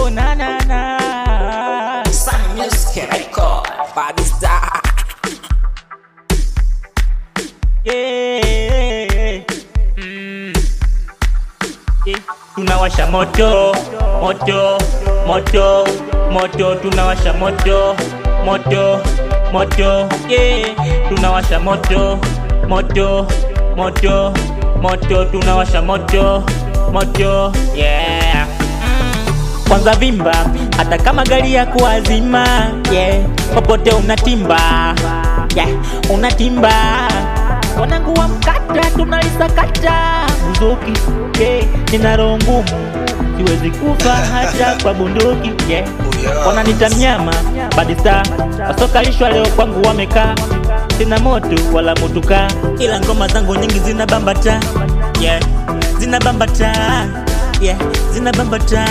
Oh na na na. Sun Music Record, Body Star. Yeah. Tunawasha moto, moto, moto, moto, tunawasha moto, moto, moto, yeah. Tunawasha moto, moto, moto, moto, tunawasha moto, moto, yeah. Kwanza vimba, hata kama gari ya kuazima, yeah. Popote unatimba, yeah. Unatimba. Wanangu wa mkata, tunalisakata bunduki, yeah. Nina roho ngumu, siwezi kufa hata kwa bunduki, yeah. Wananita mnyama, Body Star. Wasokalishwa leo kwangu wamekaa. Sina moto wala mutuka, ila ngoma zangu nyingi zina bambata, yeah. Zina bambata, yeah. Zina bambata,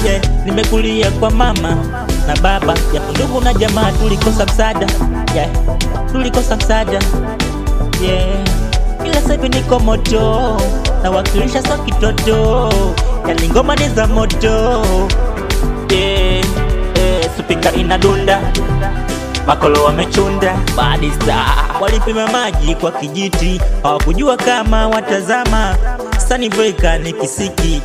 yeah. Nimekulia kwa mama na baba, ya ndugu na jamaa tulikosa msaada, yeah. Tulikosa msaada, yeah. Ila sasa niko moto, na wakilisha so kitoto, yani ngoma ni za moto, yeah. Supika inadunda, makolo wamechunda. Body Star walipima maji kwa kijiti, hawakujua kama watazama. Sani breaker ni kisiki,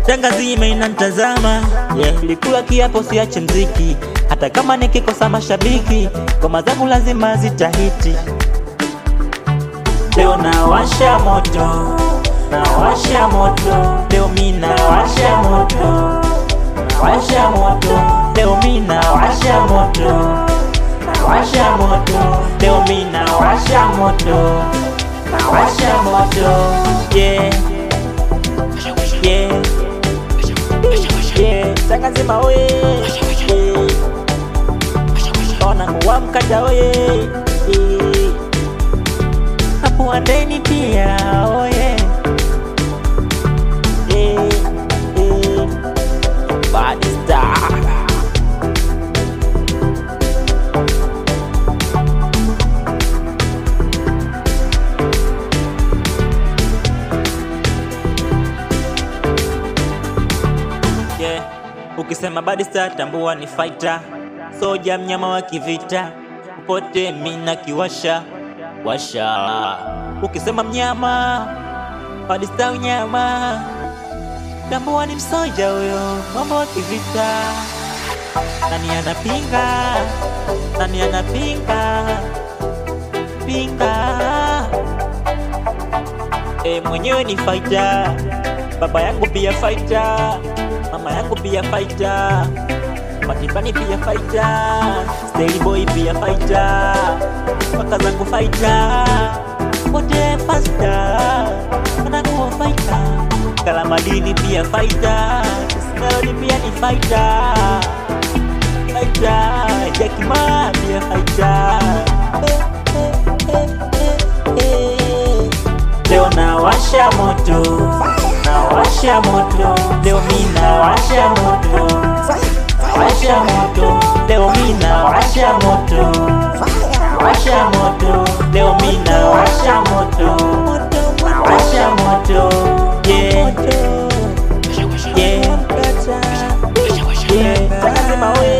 Tanga zima inantazama, yeah. Nilikula kiapo siache mziki, hata kama nikikosa mashabiki, ngoma zangu lazima zitahiti. Leo nawasha moto, nawasha moto, leo mimi nawasha moto, nawasha moto, leo mimi nawasha moto, nawasha moto, leo mimi nawasha moto, nawasha moto, yeah. Yeah. Yeah. Tanga zima oye, yeah. Wanangu wa mkata oye, hapo wandeni pia oye, Body Star. Yeah. Ukisema Body Star tambua ni fighter, soja mnyama wa kivita, popote mina kiwasha washa. Ukisema mnyama Body Star unyama, tambua ni msoja huyo, mama wa kivita. Nani anapinga? Nani anapinga? Pinga. Mwenyewe ni fighter, baba yangu pia fighter, mama yangu pia fighter, Matipani pia fighter, Stay Boy pia fighter, paka zangu fighter, wote faster, wanakuwa fighter. Kalamadini pia fighter, Melody pia ni fighter, fighter, Jackie Ma pia fighter. Leo nawasha moto, nawasha moto, leo mimi nawasha moto, nawasha moto, leo mimi nawasha moto, nawasha moto, leo mimi nawasha moto, nawasha moto, yeah. Yeah. Yeah. Tanga zima we,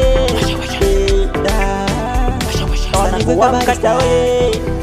wanangu wa mkata we.